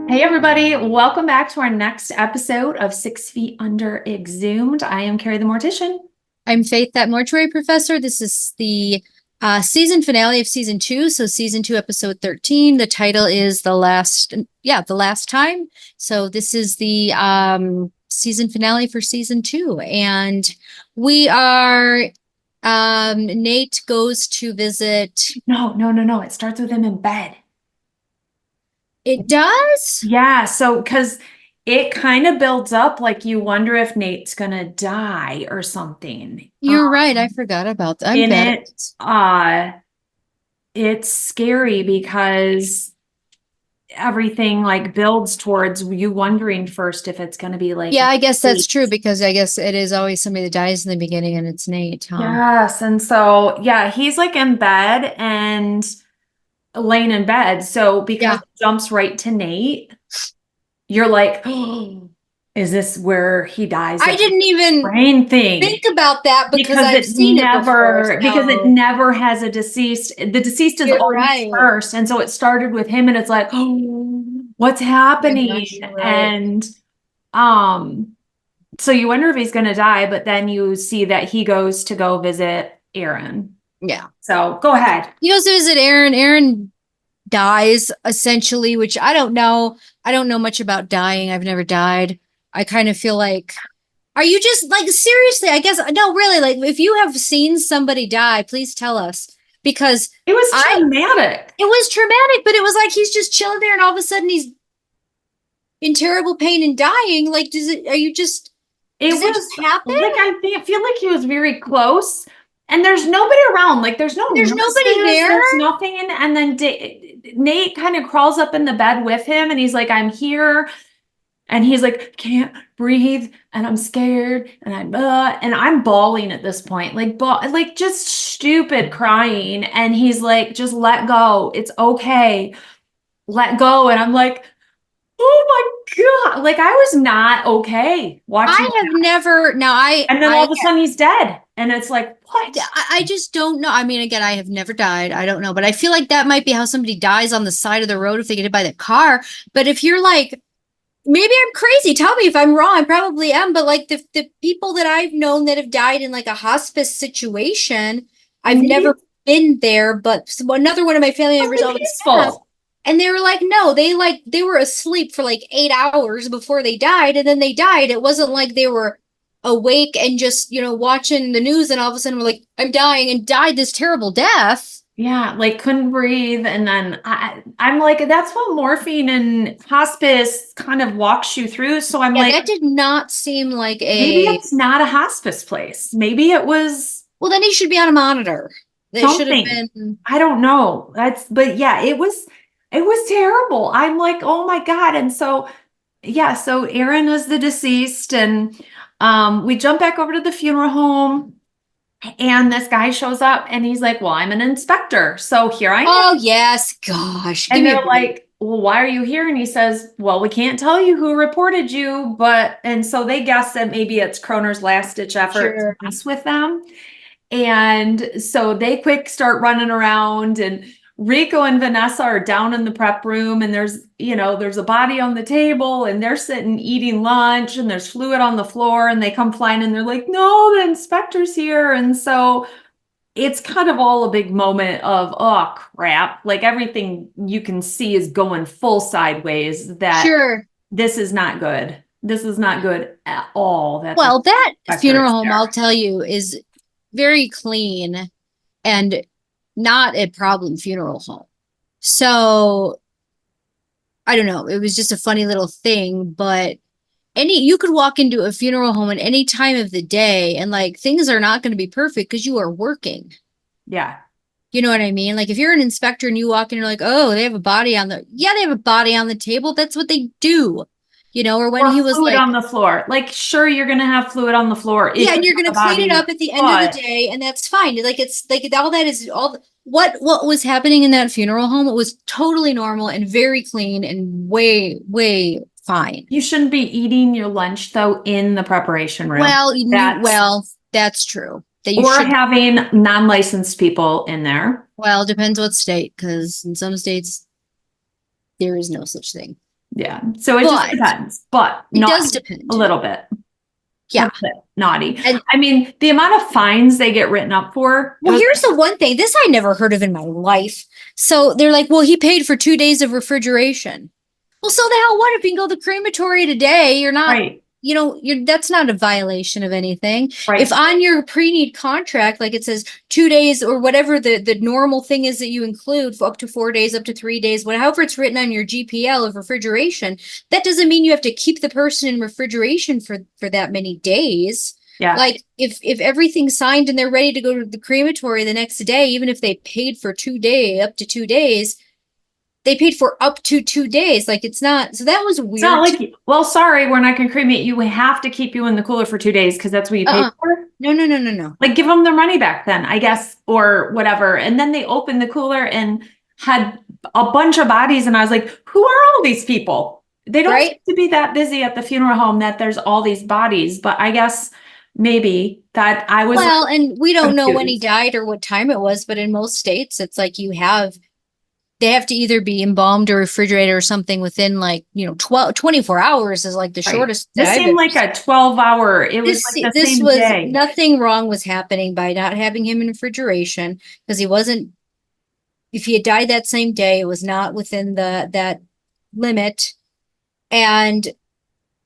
Hey everybody, welcome back to our next episode of 6 Feet Under Exhumed. I am Carrie the Mortician. I'm Faith, that mortuary professor. This is the season finale of season 2. So season 2, episode 13. The title is the last time. So this is the season finale for season 2. And we are, Nate goes to visit. No. It starts with him in bed. It does? Yeah, so because it kind of builds up like you wonder if Nate's gonna die or something. You're right. I forgot about that. I'm In bad. it, it's scary because everything like builds towards you wondering first if it's gonna be like Yeah, I guess that's true because I guess it is always somebody that dies in the beginning and it's Nate, huh? Yes, and so yeah, he's like in bed and laying in bed. So because Yeah. it jumps right to Nate, you're like, oh, is this where he dies? I Like didn't even brain thing. think about that because Because I've seen it before. it So never has a deceased. The deceased is you're always right. first. And so it started with him and it's like, oh, what's Oh my happening? gosh, you're right. And um, so you wonder if he's gonna die, but then you see that he goes to go visit Aaron. Yeah. So go ahead. He goes to visit Aaron. Aaron dies essentially, which I don't know. I don't know much about dying. I've never died. I kind of feel like, are you just like seriously? I guess no, really. Like if you have seen somebody die, please tell us because It was I traumatic. it was traumatic, but it was like he's just chilling there and all of a sudden he's in terrible pain and dying. Like, It does it was just happen? like feel like he was very close, and there's nobody around. Like there's no There's nobody nurses, there. there's nothing. And then Nate kind of crawls up in the bed with him, and he's like, "I'm here," and he's like, "Can't breathe, and I'm scared, and I'm bawling at this point, like just stupid crying." And he's like, "Just let go. It's okay. Let go." And I'm like, oh my God. Like I was not okay watching I have that. never now And then all of a sudden he's dead. And it's like, what? I just don't know. I mean, again, I have never died. I don't know, but I feel like that might be how somebody dies on the side of the road if they get hit by the car. But if you're like, maybe I'm crazy. Tell me if I'm wrong. I probably am. But like the people that I've known that have died in like a hospice situation, I've Mhm. never been there. But another one of my family members Totally always has. peaceful. And they were like, no, they were asleep for like 8 hours before they died, and then they died. It wasn't like they were awake and just, watching the news and all of a sudden were like, I'm dying and died this terrible death. Yeah, like couldn't breathe. And then I'm like, that's what morphine and hospice kind of walks you through. So I'm Yeah, like, that did not seem like maybe a it's not a hospice place. Maybe it was well, then he should be on a monitor. That should have something. been I don't know. But yeah, it was terrible. I'm like, oh my God. And so yeah, so Aaron is the deceased, and we jump back over to the funeral home, and this guy shows up, and he's like, "Well, I'm an inspector, so here I am." oh yes, gosh, give And me a they're break. like, "Well, why are you here?" And he says, "Well, we can't tell you who reported you, but," and so they guess that maybe it's Kroner's last ditch effort to Sure. mess with them. And so they quick start running around, and Rico and Vanessa are down in the prep room, and there's a body on the table, and they're sitting eating lunch, and there's fluid on the floor, and they come flying and they're like, no, the inspector's here. And so it's kind of all a big moment of, oh crap, like everything you can see is going full sideways, that Sure. this is not good. This is not good at all, that the Well, that inspector funeral is home, I'll there. tell you, is very clean and not a problem funeral home. So I don't know. It was just a funny little thing, but you could walk into a funeral home at any time of the day and like things are not going to be perfect because you are working. Yeah. You know what I mean? Like if you're an inspector and you walk in and you're like, oh, they have a body on the, yeah, they have a body on the table. That's what they do. Or when Or he was fluid like, on the floor. Like, sure, you're gonna have fluid on the floor if yeah, and you you're have going a to clean it body, up at the end of the but day and that's fine. Like it's like all that is all what was happening in that funeral home. It was totally normal and very clean and way, way fine. you shouldn't be eating your lunch though in the preparation room. Well, That's that's true. That you or should. having non-licensed people in there. Well, depends what state, because in some states there is no such thing. Yeah. So it just But depends, but it does naughty depend. a little bit. Yeah. A bit naughty. And I mean, the amount of fines they get written up for. It well, was here's the one thing. This I never heard of in my life. So they're like, well, he paid for 2 days of refrigeration. Well, so the hell what if you can go to the crematory today? You're not, right, that's not a violation of anything. If right. on your pre-need contract, like it says 2 days or whatever the normal thing is that you include for up to 4 days, up to 3 days, whatever it's written on your GPL of refrigeration, that doesn't mean you have to keep the person in refrigeration for that many days. Yeah. Like if everything's signed and they're ready to go to the crematory the next day, even if they paid for 2 days, up to 2 days, they paid for up to 2 days. Like it's not, so that was It's not weird. like, well, sorry, we're not going to cremate you. We have to keep you in the cooler for 2 days because that's what you paid Uh-uh. for. No, no, no, no, no. Like, give them their money back then, I guess, or whatever. And then they opened the cooler and had a bunch of bodies. And I was like, who are all these people? They don't seem Right? to be that busy at the funeral home that there's all these bodies. But I guess maybe that I was Well, and we don't know when he confused. died or what time it was, but in most states, it's like they have to either be embalmed or refrigerated or something within like, 24 hours is like the Right. shortest that This I've seemed ever like seen. a 12-hour, it was like the This same was day. nothing wrong was happening by not having him in refrigeration because he wasn't, if he had died that same day, it was not within that limit. And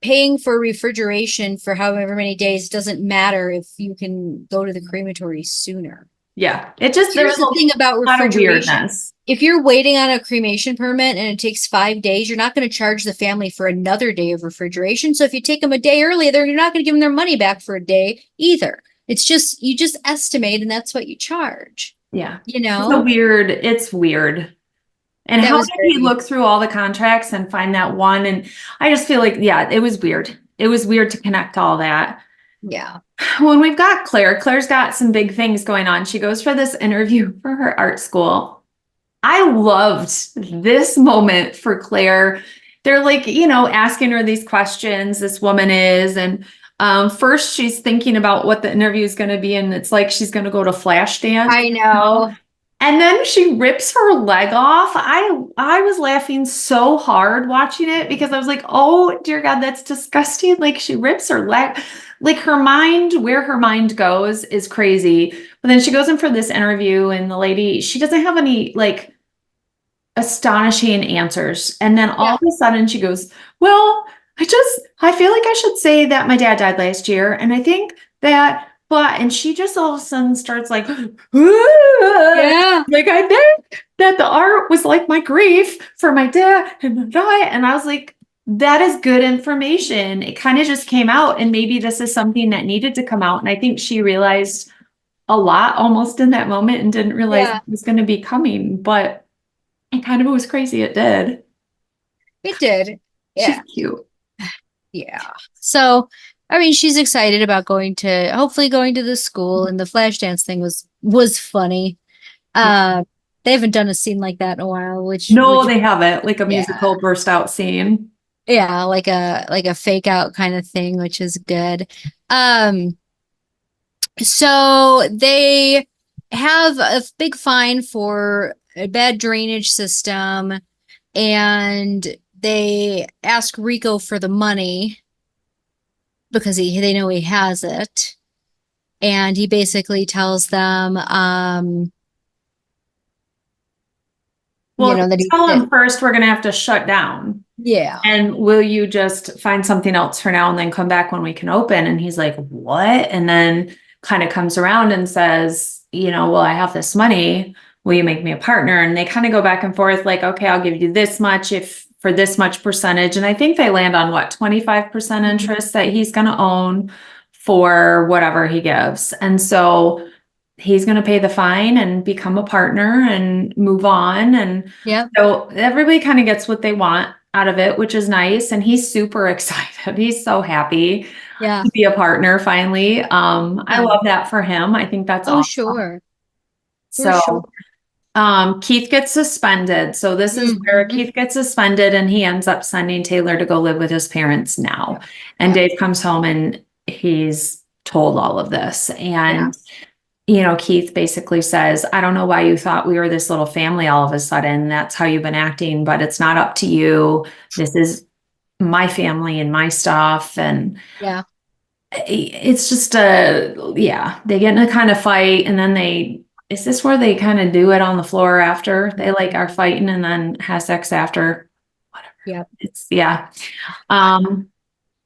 paying for refrigeration for however many days doesn't matter if you can go to the crematory sooner. Yeah. It just, there Here's was the thing about a lot of refrigeration. weirdness. If you're waiting on a cremation permit and it takes 5 days, you're not going to charge the family for another day of refrigeration. So if you take them a day early, you're not going to give them their money back for a day either. It's just, you just estimate and that's what you charge, Yeah. you It's know? it's weird. And That how was did he very, look through all the contracts and find that one? And I just feel like, yeah, it was weird. It was weird to connect all that. yeah. When we've got Claire's got some big things going on. She goes for this interview for her art school. I loved this moment for Claire. They're like, asking her these questions, this woman is, and first she's thinking about what the interview is going to be, and it's like she's going to go to flash dance. I know. And then she rips her leg off. I was laughing so hard watching it because I was like, oh dear God, that's disgusting. Like she rips her leg. Like her mind, where her mind goes is crazy. But then she goes in for this interview and the lady, she doesn't have any like astonishing answers. And then all Yeah. of a sudden she goes, well, I feel like I should say that my dad died last year. And I think that, and she just all of a sudden starts like, Yeah. like I think that the art was like my grief for my dad and die. And I was like, that is good information. It kind of just came out. And maybe this is something that needed to come out. And I think she realized a lot almost in that moment and didn't realize it Yeah. was going to be coming. But it kind of was crazy. It did. It did. She's Yeah. cute. Yeah. So, I mean, she's excited about hopefully going to the school, and the flash dance thing was funny. Yeah. Uh, they haven't done a scene like that in a while, No, which they haven't. Like a yeah, musical burst out scene. yeah, like a fake out kind of thing, which is good. Um, so they have a big fine for a bad drainage system, and they ask Rico for the money because they know he has it. And he basically tells them, Well, that tell them first we're going to have to shut down. yeah, And will you just find something else for now and then come back when we can open? And he's like, what? And then kind of comes around and says, well, I have this money. Will you make me a partner? And they kind of go back and forth like, okay, I'll give you this much if for this much percentage. And I think they land on what, 25% interest that he's going to own for whatever he gives. And so he's going to pay the fine and become a partner and move on. And yeah, so everybody kind of gets what they want out of it, which is nice. And he's super excited. He's so happy yeah, to be a partner finally. I yeah. love that for him. I think that's Oh, awesome. sure, for So sure. Keith gets suspended. So this is where Mhm. Keith gets suspended and he ends up sending Taylor to go live with his parents now. Yeah, And yeah, Dave comes home and he's told all of this. yeah, And Keith basically says, I don't know why you thought we were this little family all of a sudden. That's how you've been acting, but it's not up to you. This is my family and my stuff. And Yeah. it's just yeah, they get in a kind of fight and then is this where they kind of do it on the floor after they like are fighting and then have sex after? Whatever. Yeah. It's, yeah. Um,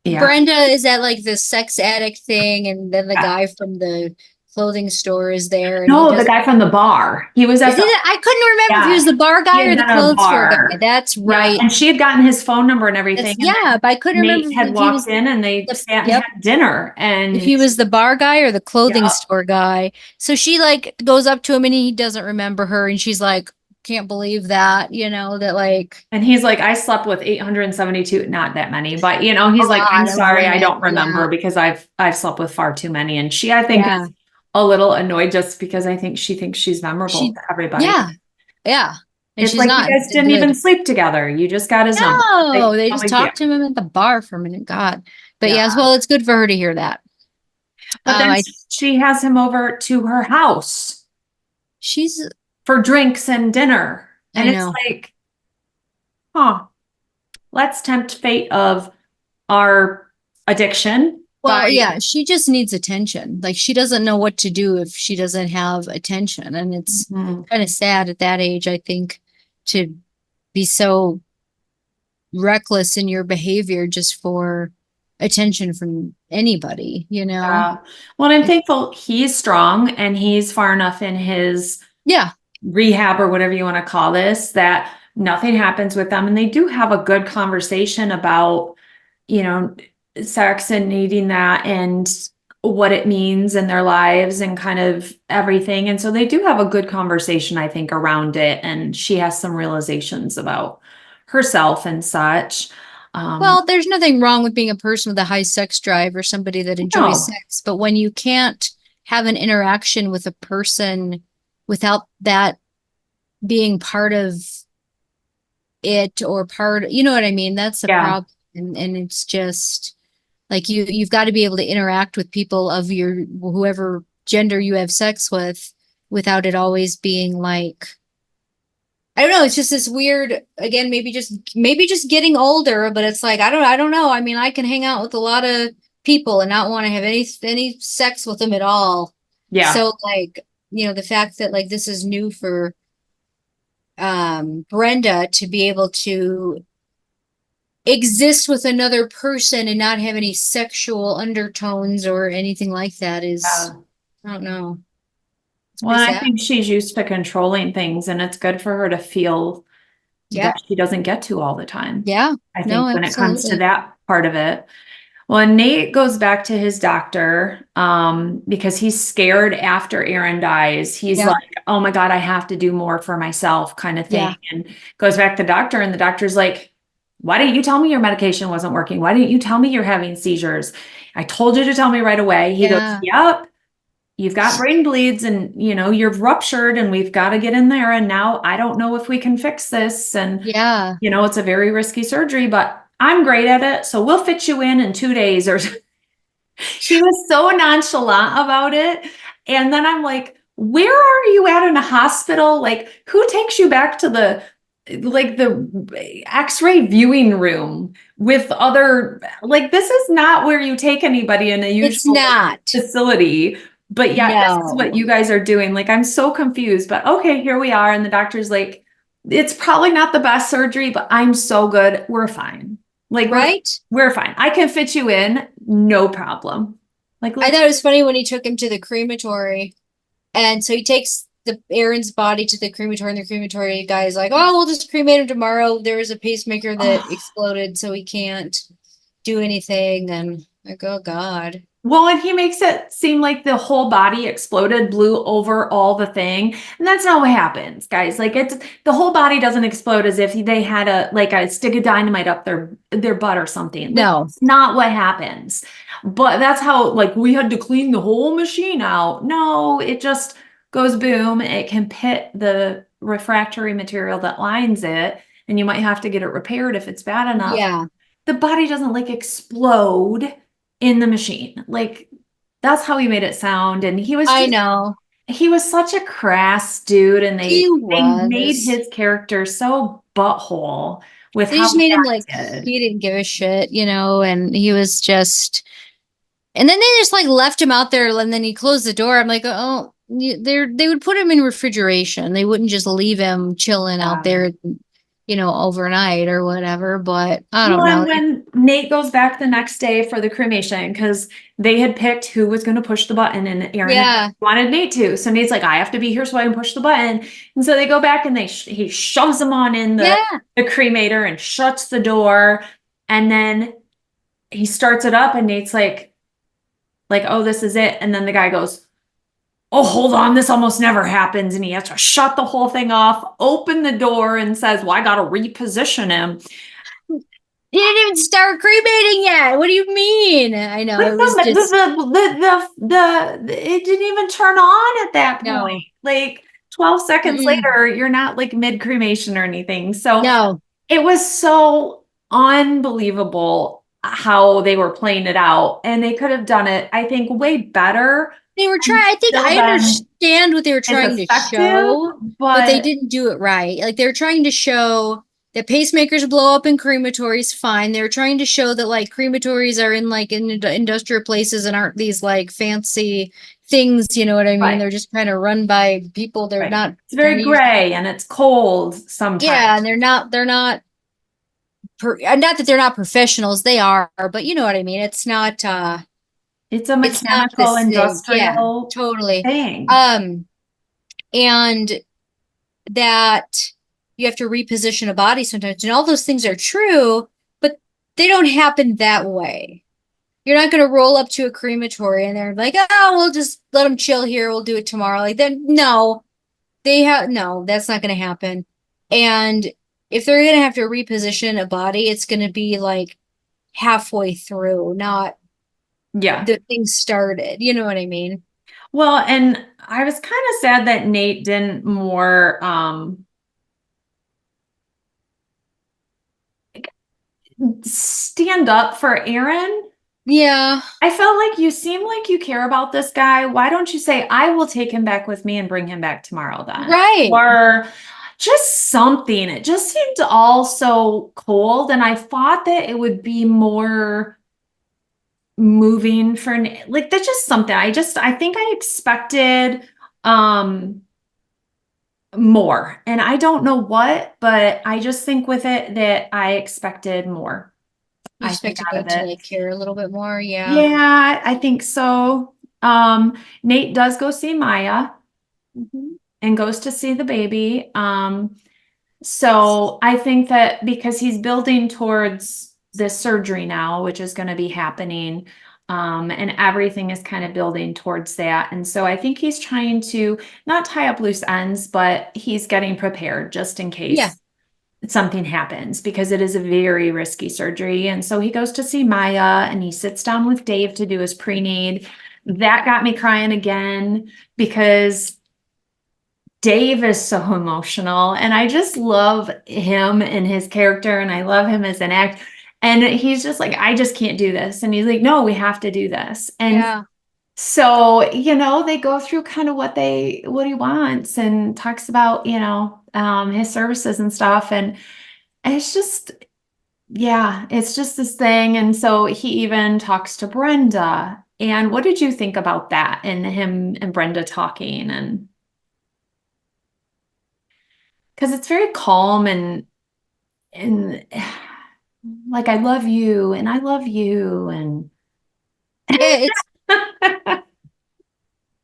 yeah. Brenda is at like the sex addict thing, and then the Yeah. guy from the clothing store is there, and he No, the does. guy from the bar. He was Is at he the, that? I couldn't remember if he was yeah, the bar he guy had or the been at a clothes store guy. bar. That's Yeah, right. and she had gotten his phone number and That's everything. And yeah, but I couldn't Nate remember had if he walked was in and they the sat and yep, had dinner. if And he was the bar guy or the clothing yeah, store guy. So she like goes up to him and he doesn't remember her, and she's like, "Can't believe that," that like and he's like, I slept with 872, not that many, but a he's like, I'm lot of sorry, I women. don't Yeah, remember because I've slept with far too many. And she, I think, yeah. is a little annoyed just because I think she thinks she's memorable She, to everybody. yeah, yeah, and It's she's like you not guys didn't even good. sleep together. You just got his number. No, Like, they no just big deal. talked to him at the bar for a minute. God, but Yeah. yes, well, it's good for her to hear that. But then I she has him over to her house she's for drinks and dinner. I And it's know. like, huh, let's tempt fate of our addiction by, Well, yeah, she just needs attention. Like she doesn't know what to do if she doesn't have attention, and it's Mhm. kind of sad at that age, I think, to be so reckless in your behavior just for attention from anybody. Yeah. Well, I'm thankful he's strong and he's far enough in his Yeah. rehab or whatever you want to call this that nothing happens with them. And they do have a good conversation about, you know, sex and needing that and what it means in their lives and kind of everything. And so they do have a good conversation, I think, around it. And she has some realizations about herself and such. Well, there's nothing wrong with being a person with a high sex drive or somebody that enjoys No, sex, but when you can't have an interaction with a person without that being part of it or part, you know what I mean? That's the yeah. problem. And it's just like you've got to be able to interact with people of your whoever gender you have sex with without it always being like I don't know, it's just this weird again, maybe just getting older, but it's like I don't know. I mean, I can hang out with a lot of people and not want to have any sex with them at all. Yeah. So like, the fact that like this is new for Brenda to be able to exist with another person and not have any sexual undertones or anything like that is Yeah. I don't know. It's Well, pretty I sad. think she's used to controlling things, and it's good for her to feel Yeah. that she doesn't get to all the time. Yeah. I No, think when it comes to absolutely. that part of it. Well, and Nate goes back to his doctor because he's scared after Aaron dies. He's Yeah. like, oh my God, I have to do more for myself, kind of thing. Yeah. And goes back to the doctor, and the doctor's like, why didn't you tell me your medication wasn't working? Why didn't you tell me you're having seizures? I told you to tell me right away. He goes, Yeah. yep, you've got brain bleeds and you've ruptured and we've got to get in there. And now I don't know if we can fix this. And, Yeah. it's a very risky surgery, but I'm great at it. So we'll fit you in 2 days or he was so nonchalant about it. And then I'm like, where are you at in a hospital? Like, who takes you back to the x-ray viewing room with other, like, this is not where you take anybody in a It's usual not. facility. But yeah, this is what No. you guys are doing. Like, I'm so confused, but okay, here we are. And the doctor's like, it's probably not the best surgery, but I'm so good. We're fine. Like, Right? we're fine. I can fit you in, no problem. Like, I let's, thought it was funny when he took him to the crematory. And so he takes the Aaron's body to the crematory, and the crematory guy is like, "Oh, we'll just cremate him tomorrow. There was a pacemaker that oh. exploded, so he can't do anything." And like, oh God. Well, and he makes it seem like the whole body exploded, blew over all the thing. And that's not what happens, guys. Like, it's the whole body doesn't explode as if they had a stick of dynamite up their butt or something. Like, No. that's not what happens. But that's how, like, we had to clean the whole machine out. No, it just goes boom. It can pit the refractory material that lines it, and you might have to get it repaired if it's bad enough. Yeah. The body doesn't like explode in the machine. Like, that's how he made it sound. And I know. he was such a crass dude. And He they made was. his character so butthole with They how just he made him like acted. he didn't give a shit, and he was just and then they just like left him out there and then he closed the door. I'm like, oh, they would put him in refrigeration. They wouldn't just leave him chilling out Yeah. there, overnight or whatever. But I don't Well, know. and when Nate goes back the next day for the cremation, because they had picked who was going to push the button, and Aaron had Yeah. wanted Nate to. So Nate's like, I have to be here so I can push the button. And so they go back and he shoves him on in Yeah. the cremator and shuts the door. And then he starts it up, and Nate's like, oh, this is it. And then the guy goes, oh, hold on, this almost never happens. And he has to shut the whole thing off, open the door, and says, well, I got to reposition him. He didn't even start cremating yet. What do you mean? I know But it was just it didn't even turn on at that point. no. Like 12 seconds Mm-mm. later, you're not like mid cremation or anything. So No. it was so unbelievable how they were playing it out. And they could have done it, I think, way better They were and trying, I think still I been understand what they were as trying to effective. show, but they But didn't do it right. Like they were trying to show that pacemakers blow up in crematories, fine. They were trying to show that like crematories are in like in industrial places and aren't these like fancy things, you know what I mean? right, They're just kind of run by people. They're right. not It's kind very of usually, gray and it's cold yeah, sometimes. and not that they're not professionals, they are, but you know what I mean? It's a It's not the mechanical same. Yeah, industrial totally. thing. Um, and that you have to reposition a body sometimes. And all those things are true, but they don't happen that way. You're not going to roll up to a crematory and they're like, oh, we'll just let them chill here. We'll do it tomorrow. Like then, no, no, that's not going to happen. And if they're going to have to reposition a body, it's going to be like halfway through, not Yeah. the thing started. You know what I mean? Well, and I was kind of sad that Nate didn't more stand up for Aaron. Yeah. I felt like you seem like you care about this guy. Why don't you say, I will take him back with me and bring him back tomorrow then? Right. Or just something. It just seemed all so cold. And I thought that it would be more moving for like that's just something. I think I expected um more. And I don't know what, but I just think with it that I expected more, You I think, expected out of Nate to it. like care a little bit more. Yeah. Yeah, I think so. Nate does go see Maya Mhm. and goes to see the baby. So I think that because he's building towards this surgery now, which is going to be happening, and everything is kind of building towards that. And so I think he's trying to not tie up loose ends, but he's getting prepared just in Yeah. case something happens because it is a very risky surgery. And so he goes to see Maya and he sits down with Dave to do his pre-need. That got me crying again because Dave is so emotional and I just love him and his character and I love him as an actor. And he's just like, I just can't do this. And he's like, no, we have to do this. And Yeah. so, they go through kind of what he wants and talks about, his services and stuff. And it's just, yeah, it's just this thing. And so he even talks to Brenda. And what did you think about that and him and Brenda talking? And because it's very calm and like I love you and I love you and Yeah,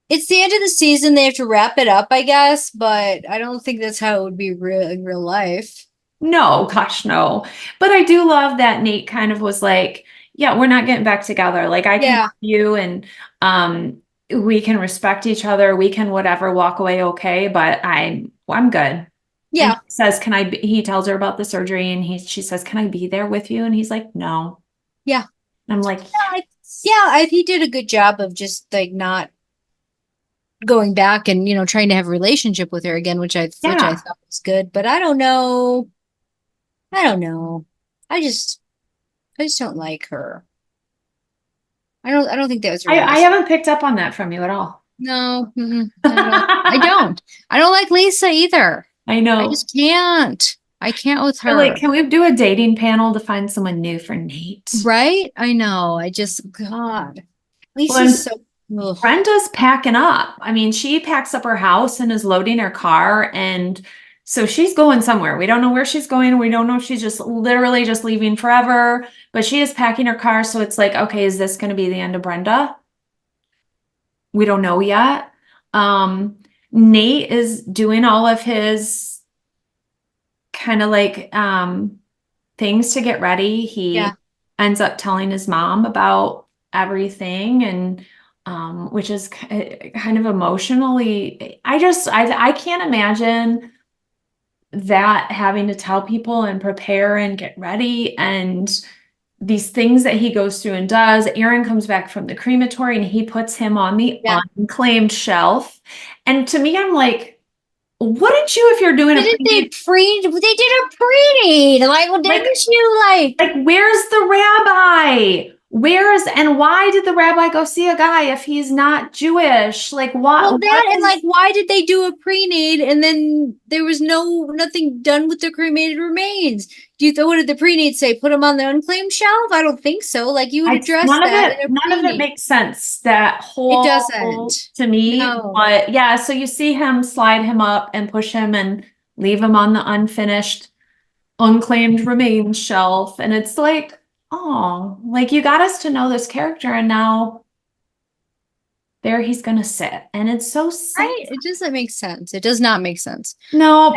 it's the end of the season. They have to wrap it up, I guess, but I don't think that's how it would be real in real life. no, gosh, no. But I do love that Nate kind of was like, yeah, we're not getting back together. Like I can Yeah. love you and we can respect each other. We can whatever walk away okay, but I'm good. And Yeah. he says, he tells her about the surgery and she says, can I be there with you? And he's like, no. Yeah. And I'm like, He did a good job of just like not going back and, trying to have a relationship with her again, which I yeah. thought was good, but I don't know. I don't know. I just I just don't like her. I don't think that was I realistic. haven't picked up on that from you at all. No, not at all. I don't. I don't like Lisa either. I I know. just can't. I can't with They're like, her. can we do a dating panel to find someone new for Nate? Right? I know. I just, God. Well, Lisa's and so, ugh. Brenda's packing up. I mean, she packs up her house and is loading her car. And so she's going somewhere. We don't know where she's going. We don't know if she's just literally just leaving forever, but she is packing her car. So it's like, okay, is this going to be the end of Brenda? We don't know yet. Nate is doing all of his kind of like things to get ready. Yeah. He ends up telling his mom about everything and which is kind of emotionally I can't imagine that having to tell people and prepare and get ready and these things that he goes through and does. Aaron comes back from the crematory and he puts him on the Yeah. unclaimed shelf. And to me, I'm like, wouldn't you if you're doing a Didn't they pre they did a pre-date. Like, well, like didn't you like, where's the rabbi? Where's and why did the rabbi go see a guy if he's not Jewish? Like well, what that and like, is why did they do a pre-nate and then there was nothing done with the cremated remains? Do you, what did the pre-nate say? Put them on the unclaimed shelf? I don't think so. Like, you would I address that in a none of it pre-nate. makes sense, that It whole doesn't. to me. No. But yeah, so you see him slide him up and push him and leave him on the unfinished, unclaimed remains shelf. And it's like, oh, like you got us to know this character and now there he's gonna sit. And it's so sad. Right? It doesn't make sense. It does not make sense. Nope.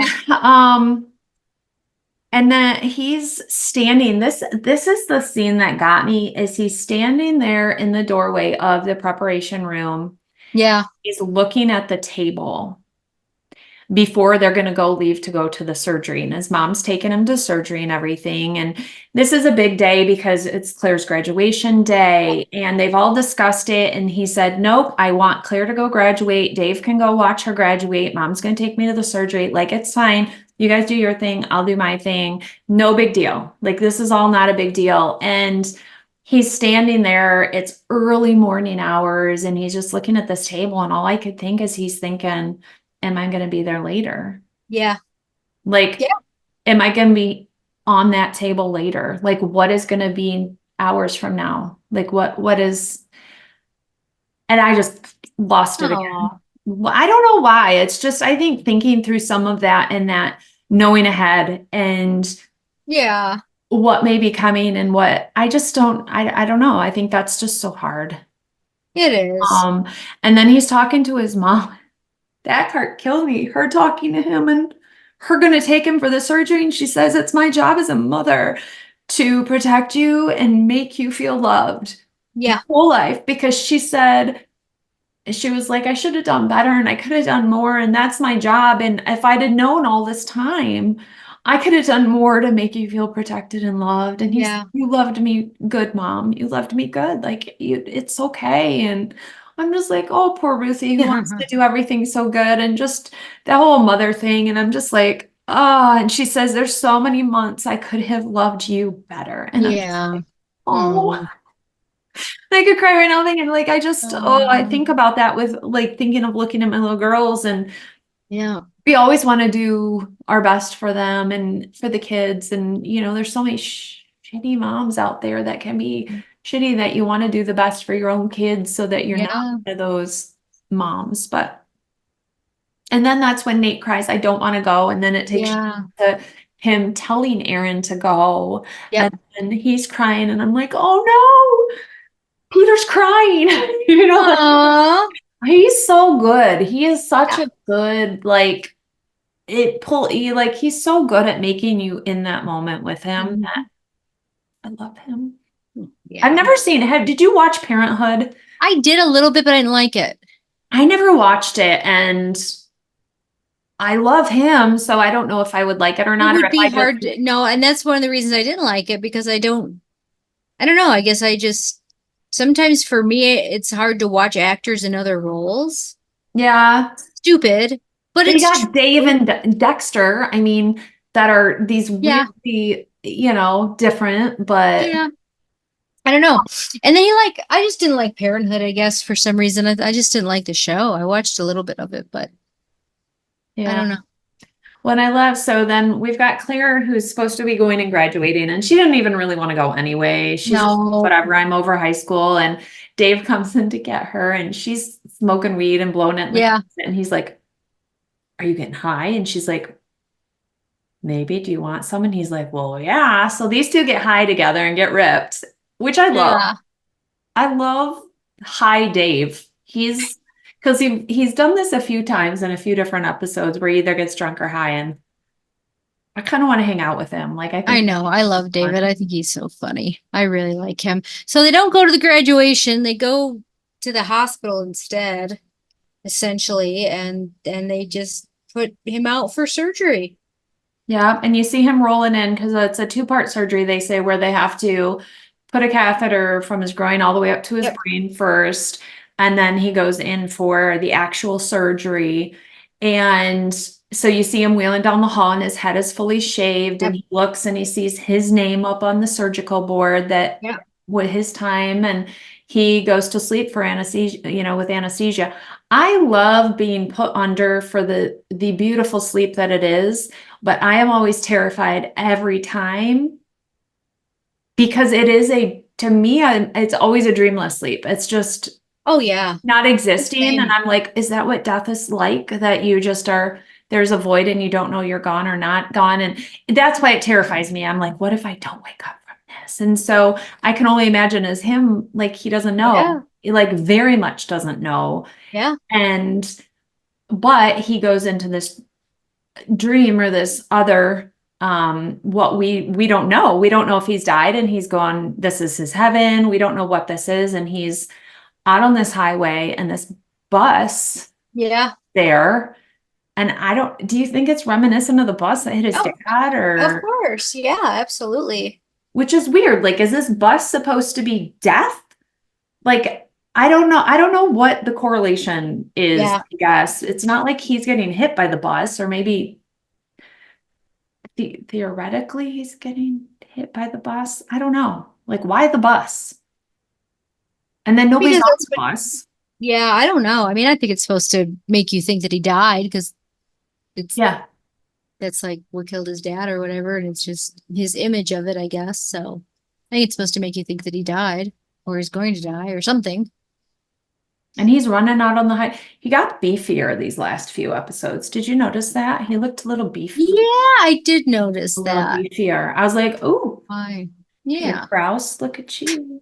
And then he's standing. This is the scene that got me, is he's standing there in the doorway of the preparation room. Yeah. He's looking at the table before they're going to go leave to go to the surgery. And his mom's taking him to surgery and everything. And this is a big day because it's Claire's graduation day and they've all discussed it. And he said, nope, I want Claire to go graduate. Dave can go watch her graduate. Mom's going to take me to the surgery. Like, it's fine. You guys do your thing. I'll do my thing. No big deal. Like, this is all not a big deal. And he's standing there. It's early morning hours and he's just looking at this table. And all I could think is he's thinking, am I going to be there later? Yeah. Like, Yeah. am I going to be on that table later? Like, what is going to be hours from now? Like, what is, and I just lost it again. Oh, Well, I don't know why. It's just, I think thinking through some of that and that knowing ahead and yeah. what may be coming and what I just don't, I don't know. I think that's just so hard. It is. Um, and then he's talking to his mom. That part killed me. Her talking to him and her gonna take him for the surgery. And she says, it's my job as a mother to protect you and make you feel loved your Yeah. whole life. Because she said, she was like, I should have done better and I could have done more. And that's my job. And if I'd have known all this time, I could have done more to make you feel protected and loved. And he's, Yeah. you loved me good, mom. You loved me good. Like you, it's okay. And I'm just like, oh, poor Ruthie who wants to do everything so good and just the whole mother thing. And I'm just like, oh, and she says, there's so many months I could have loved you better. And I'm just Yeah. like, oh. Hmm. I could cry right now thinking like I think Um, about that with like thinking of looking at my little girls and yeah. we always want to do our best for them and for the kids and there's so many shitty moms out there that can be shitty that you want to do the best for your own kids so that you're not Yeah. one of those moms. But and then that's when Nate cries, I don't want to go, and then it takes Yeah. to him telling Aaron to go Yep. and then he's crying and I'm like, oh no, Peter's crying. Like Aw. he's so good. He is such Yeah. a good, like, like, he's so good at making you in that moment with him. Mhm. I love him. I've Yeah. never seen it. Did you watch Parenthood? I did a little bit, but I didn't like it. I never watched it and I love him, so I don't know if I would like it or It not, or would if be I just, hard to, no, and that's one of the reasons I didn't like it because I don't know. I guess I just sometimes for me it's hard to watch actors in other roles. yeah. Stupid, but They it's got Dave true. and Dexter, I mean, that are these Yeah. weirdly, different, but Yeah. I don't know. And then I just didn't like Parenthood, I guess, for some reason. I just didn't like the show. I watched a little bit of it, but I yeah. don't know. when I left. So then we've got Claire, who's supposed to be going and graduating, and she didn't even really want to go anyway. She's just, No. whatever, I'm over high school. And Dave comes in to get her, and she's smoking weed and blowing it in the Yeah. closet. And he's like, "Are you getting high?" And she's like, "Maybe. Do you want some?" And he's like, "Well, yeah." So these two get high together and get ripped, which I love. Yeah. I love high Dave. He's because he's done this a few times in a few different episodes where he either gets drunk or high, and I kind of want to hang out with him. Like I I think know. I love fun. David. I think he's so funny. I really like him. So they don't go to the graduation. They go to the hospital instead, essentially, and they just put him out for surgery. Yeah, and you see him rolling in because it's a two-part surgery, they say, where they have to put a catheter from his groin all the way up to his Yep. brain first, and then he goes in for the actual surgery. And so you see him wheeling down the hall, and his head is fully shaved, and Yep. he looks and he sees his name up on the surgical board that Yep. with his time, and he goes to sleep for anesthesia, with anesthesia. I love being put under for the beautiful sleep that it is, but I am always terrified every time because it is to me, it's always a dreamless sleep. It's just Oh yeah. not existing. And Same. I'm like, is that what death is like? That you just there's a void and you don't know you're gone or not gone. And that's why it terrifies me. I'm like, what if I don't wake up from this? And so I can only imagine as him, like he doesn't know, Yeah. he, like very much doesn't know. Yeah. And, but he goes into this dream or this other what we don't know. We don't know if he's died and he's gone, this is his heaven. We don't know what this is. And he's out on this highway and this bus Yeah. there. And I don't, do you think it's reminiscent of the bus that hit his Oh, dad of or, course. Yeah, absolutely. which is weird. Like, is this bus supposed to be death? Like, I don't know. I don't know what the correlation is, Yeah. I guess. It's not like he's getting hit by the bus, or maybe theoretically he's getting hit by the bus. I don't know. Like, why the bus? And then nobody's Because on that's the what, bus. yeah, I don't know. I mean, I think it's supposed to make you think that he died because it's Yeah. that's like what killed his dad or whatever, and it's just his image of it, I guess. So I think it's supposed to make you think that he died or he's going to die or something. And he's running out on the high. He got beefier these last few episodes. Did you notice that? He looked a little Yeah, I did notice a little that. beefier. I was like, oh, Fine. Peter Yeah. Krause, look at you.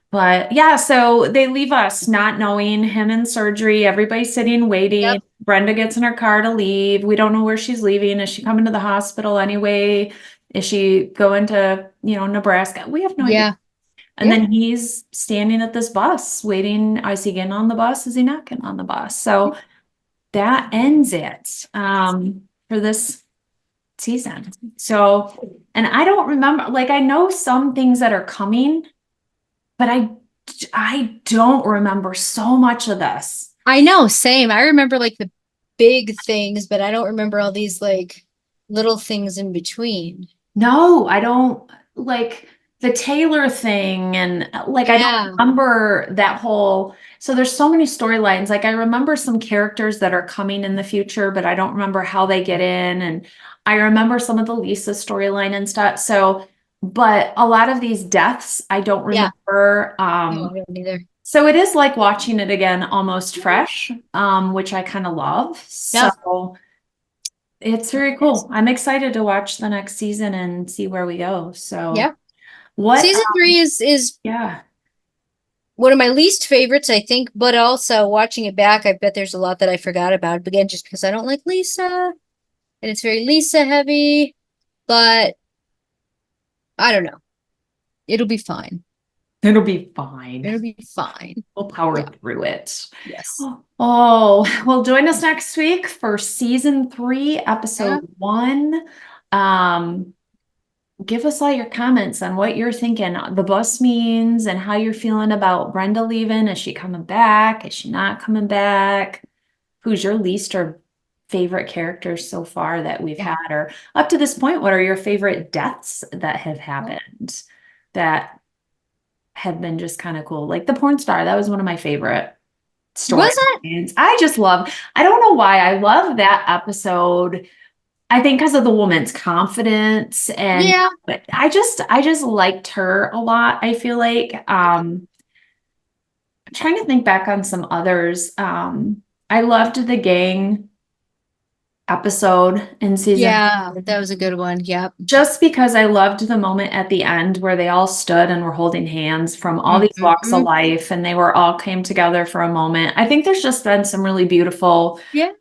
But yeah, so they leave us not knowing him in surgery. Everybody's sitting waiting. Yep. Brenda gets in her car to leave. We don't know where she's leaving. Is she coming to the hospital anyway? Is she going to, Nebraska? We have no idea. Yeah. And Yeah. then he's standing at this bus waiting. Is he getting on the bus? Is he not getting on the bus? So that ends it for this season. So, and I don't remember, like, I know some things that are coming, but I don't remember so much of this. I know, same. I remember like the big things, but I don't remember all these like little things in between. No, I don't like the Taylor thing and like I don't Yeah. remember that whole so there's so many storylines. Like I remember some characters that are coming in the future, but I don't remember how they get in. And I remember some of the Lisa storyline and stuff. So, but a lot of these deaths I don't Yeah. remember. No, I don't either. So it is like watching it again almost fresh, which I kind of love. Yeah. So it's very cool. I'm excited to watch the next season and see where we go. So Yeah. what, Season 3 is yeah, one of my least favorites, I think, but also watching it back, I bet there's a lot that I forgot about. Again, just because I don't like Lisa and it's very Lisa heavy, but I don't know. It'll be fine. it'll be fine. It'll be fine. We'll power Yeah. through it. Yes. Oh, well, join us next week for season 3, Yeah. episode 1. Give us all your comments on what you're thinking the bus means and how you're feeling about Brenda leaving. Is she coming back? Is she not coming back? Who's your least or favorite characters so far that we've Yeah. had? Or up to this point, what are your favorite deaths that have happened that have been just kind of cool? Like the porn star, that was one of my favorite Was it? storylines. I just love, I don't know why, I love that episode I think because of the woman's confidence and Yeah. but I just liked her a lot, I feel like. I'm trying to think back on some others. I loved the gang episode in season Yeah, that was a good one. Yep. just because I loved the moment at the end where they all stood and were holding hands from all these walks of Mhm. life and they were all came together for a moment. I think there's just been some really beautiful Yeah.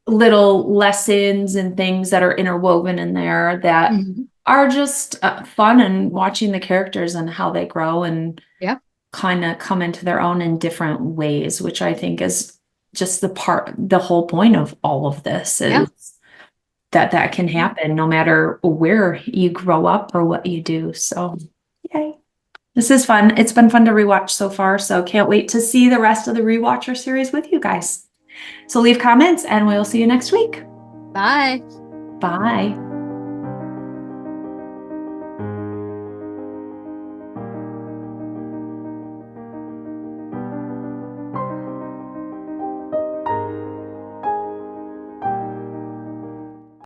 little lessons and things that are interwoven in there that Mhm. are just fun and watching the characters and how they grow and Yeah. kind of come into their own in different ways, which I think is just the whole point of all of this Yeah. is that can happen no matter where you grow up or what you do. So, yay. This is fun. It's been fun to rewatch so far. So, can't wait to see the rest of the Rewatcher series with you guys. So, leave comments and we'll see you next week. Bye. Bye.